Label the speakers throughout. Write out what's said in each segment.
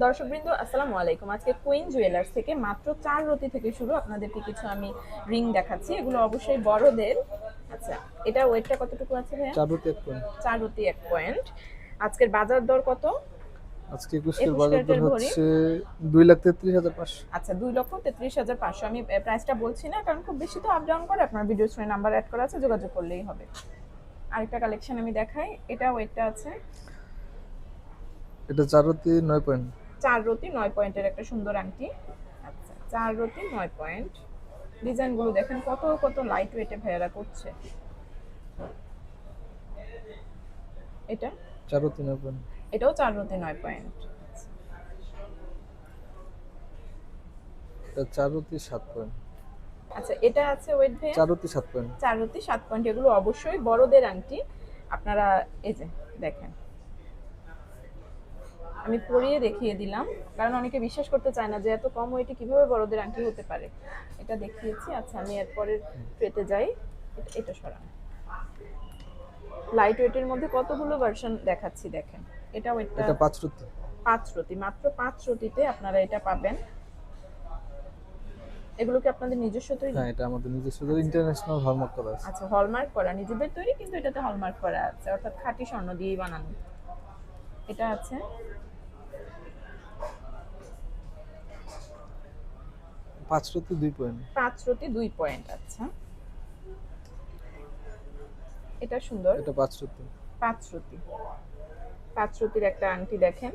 Speaker 1: দর্শকবৃন্দ আসসালামু আলাইকুম। আজকে কুইন জুয়েলার্স থেকে মাত্র 4 রতি থেকে শুরু আপনাদেরকে কিছু আমি রিং দেখাচ্ছি। এগুলো অবশ্যই বড়দের। আচ্ছা, এটা ওয়েটটা কতটুকু আছে ভাইয়া?
Speaker 2: 4 রতি 1 পয়েন্ট।
Speaker 1: 4 রতি 1 পয়েন্ট। আজকের বাজার দর কত?
Speaker 2: আজকে 21
Speaker 1: 21
Speaker 2: বাজার দর
Speaker 1: ক্যারেটের ঘড়ি।
Speaker 2: হচ্ছে 2,33,500।
Speaker 1: আচ্ছা, 2,33,500। আমি প্রাইসটা বলছি না কারণ খুব বেশি তো আপ ডাউন করে। আপনার ভিডিও স্ক্রিনে নাম্বার অ্যাড করা আছে, যোগাযোগ করলেই হবে। আরেকটা কালেকশন আমি দেখাই। এটা ওয়েটটা আছে
Speaker 2: এটা 4 রতি 9 পয়েন্ট।
Speaker 1: 4 রতি 9 পয়েন্টের একটা সুন্দর আংটি। আচ্ছা, 4 রতি 9 পয়েন্ট। ডিজাইনগুলো দেখেন কত কত লাইট ওয়েটে ভাইয়ারা করছে। এটা
Speaker 2: 4 রতি 9 পয়েন্ট।
Speaker 1: এটাও 4 রতি 9 পয়েন্ট।
Speaker 2: এটা 4 রতি 7 পয়েন্ট।
Speaker 1: আচ্ছা, এটা আছে ওয়েট ভাইয়া
Speaker 2: 4 রতি 7 পয়েন্ট।
Speaker 1: 4 রতি 7 পয়েন্ট। এগুলো অবশ্যই বড়দের আংটি। আপনারা এই যে দেখেন, আমি পরিয়ে দেখিয়ে দিলাম কারণ অনেকে বিশ্বাস করতে চায় না যে এত কম ওয়েটে কিভাবে বড়দের আংটি হতে পারে। এটা দেখিয়েছি। আচ্ছা, আমি এরপরের ট্রেতে যাই। এটা সরান। লাইট ওয়েটের মধ্যে কতগুলো ভার্সন দেখাচ্ছি দেখেন। এটা ওয়েটটা
Speaker 2: এটা 5 রতি।
Speaker 1: 5 রতি, মাত্র 5 রতিতে আপনারা এটা পাবেন। এগুলো কি আপনাদের নিজস্ব তৈরি?
Speaker 2: হ্যাঁ, এটা আমাদের নিজস্ব ইন্টারন্যাশনাল হলমার্ক করা আছে।
Speaker 1: আচ্ছা, হলমার্ক করা, নিজেদের তৈরি কিন্তু এটাতে হলমার্ক করা আছে, অর্থাৎ খাঁটি স্বর্ণ দিয়েই বানানো। এটা আছে
Speaker 2: 5 রতি 2 পয়েন্ট।
Speaker 1: 5 রতি 2 পয়েন্ট। আচ্ছা, এটা সুন্দর।
Speaker 2: এটা 5 রতি।
Speaker 1: 5 রতি, 5 রতির একটা আংটি দেখেন।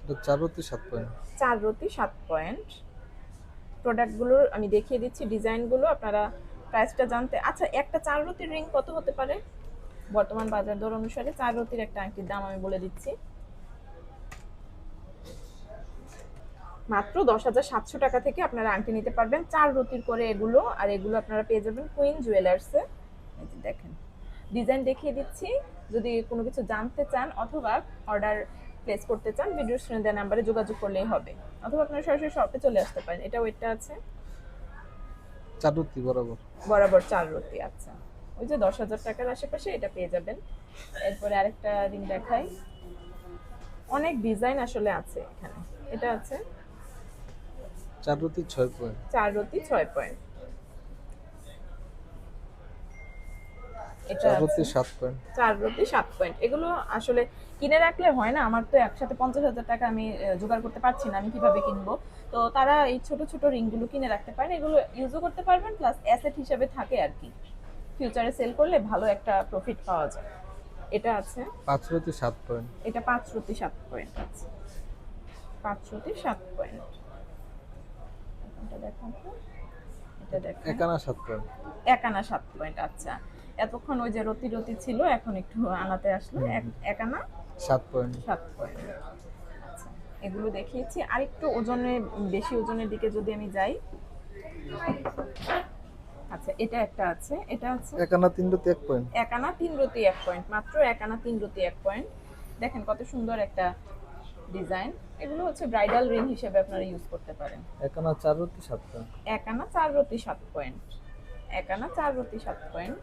Speaker 2: এটা 4 রতি 7 পয়েন্ট।
Speaker 1: 4 রতি 7 পয়েন্ট। প্রোডাক্টগুলোর আমি দেখিয়ে দিচ্ছি ডিজাইনগুলো, আপনারা প্রাইসটা জানতে। আচ্ছা, একটা 4 রতির রিং কত হতে পারে বর্তমান বাজার দর অনুসারে? 4 রতির একটা আংটির দাম আমি বলে দিচ্ছি, মাত্র 10,700 টাকা থেকে আপনারা আংটি নিতে পারবেন 4 রতির করে এগুলো। আর এগুলো আপনারা পেয়ে যাবেন কুইন জুয়েলার্সে। এই যে দেখেন, ডিজাইন দেখিয়ে দিচ্ছি। যদি কোনো কিছু জানতে চান অথবা অর্ডার প্লেস করতে চান, ভিডিও স্ক্রিনে দেওয়া নাম্বারে যোগাযোগ করলেই হবে, অথবা আপনারা সরাসরি শপে চলে আসতে পারেন। এটা ওয়েটটা আছে
Speaker 2: 4 রতি বরাবর।
Speaker 1: বরাবর 4 রতি। আচ্ছা, ওই যে 10,000 টাকার আশেপাশে এটা পেয়ে যাবেন। এরপরে আরেকটা রিং দেখাই। অনেক ডিজাইন আসলে আছে এখানে। এটা আছে
Speaker 2: 4 রতি 6 পয়েন্ট।
Speaker 1: 4 রতি 6 পয়েন্ট। এটা
Speaker 2: 4 রতি 7 পয়েন্ট।
Speaker 1: 4 রতি 7 পয়েন্ট। এগুলো আসলে কিনে রাখলে হয় না, আমার তো একসাথে 50,000 টাকা আমি জোগাড় করতে পারছি না, আমি কিভাবে কিনবো? তো তারা এই ছোট ছোট রিংগুলো কিনে রাখতে পারেন, এগুলো ইউজও করতে পারবেন, প্লাস অ্যাসেট হিসেবে থাকে আর কি। ফিউচারে সেল করলে ভালো একটা প্রফিট পাওয়া যায়। এটা আছে
Speaker 2: 5 রতি 7 পয়েন্ট।
Speaker 1: এটা 5 রতি 7 পয়েন্ট আছে। 5 রতি 7 পয়েন্ট। এটা দেখুন তো, এটা দেখুন।
Speaker 2: 1 আনা 7 পয়েন্ট।
Speaker 1: 1 আনা 7 পয়েন্ট। আচ্ছা, এতক্ষণ ওই যে রতি রতি ছিল, এখন একটু আনাতে আসলো। এক আনা
Speaker 2: 7 পয়েন্ট।
Speaker 1: 7 পয়েন্ট। আচ্ছা, এগুলো দেখিয়েছি। আর একটু ওজনে, বেশি ওজনের দিকে যদি আমি যাই। আচ্ছা, এটা একটা আছে। এটা আছে
Speaker 2: 1 আনা 3 রতি 1 পয়েন্ট।
Speaker 1: 1 আনা 3 রতি 1 পয়েন্ট, মাত্র 1 আনা 3 রতি 1 পয়েন্ট। দেখেন কত সুন্দর একটা ডিজাইন। এগুলো হচ্ছে ব্রাইডাল রিং হিসেবে আপনারা ইউজ করতে পারেন।
Speaker 2: 1 আনা 4 রতি 7 পয়েন্ট।
Speaker 1: 1 আনা 4 রতি 7 পয়েন্ট। 1 আনা 4 রতি 7 পয়েন্ট।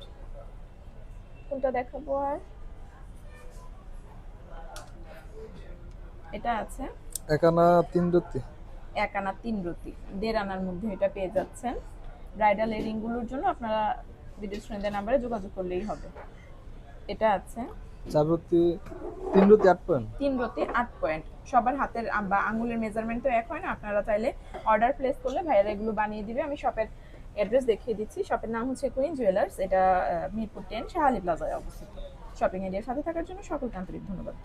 Speaker 1: কোনটা দেখাবো আর? এটা আছে
Speaker 2: 1 আনা 3 রতি।
Speaker 1: 1 আনা 3 রতি, 1.5 আনার মধ্যে এটা পেয়ে যাচ্ছেন। ব্রাইডাল এই রিংগুলোর জন্য আপনারা ভিডিও স্ক্রিনে দেওয়া নাম্বারে যোগাযোগ করলেই হবে। এটা আছে
Speaker 2: 3 রতি 8 পয়েন্ট।
Speaker 1: 3 রতি 8 পয়েন্ট। সবার হাতের বা আঙ্গুলের মেজারমেন্ট তো এক হয় না, আপনারা চাইলে অর্ডার প্লেস করলে ভাইয়ারা এগুলো বানিয়ে দিবে। আমি শপের অ্যাড্রেস দেখিয়ে দিচ্ছি। শপের নাম হচ্ছে কুইন জুয়েলার্স। এটা মিরপুর 10 শাহ আলী প্লাজায় অবস্থিত। শপিং এরিয়ার সাথে থাকার জন্য সকলকে আন্তরিক ধন্যবাদ।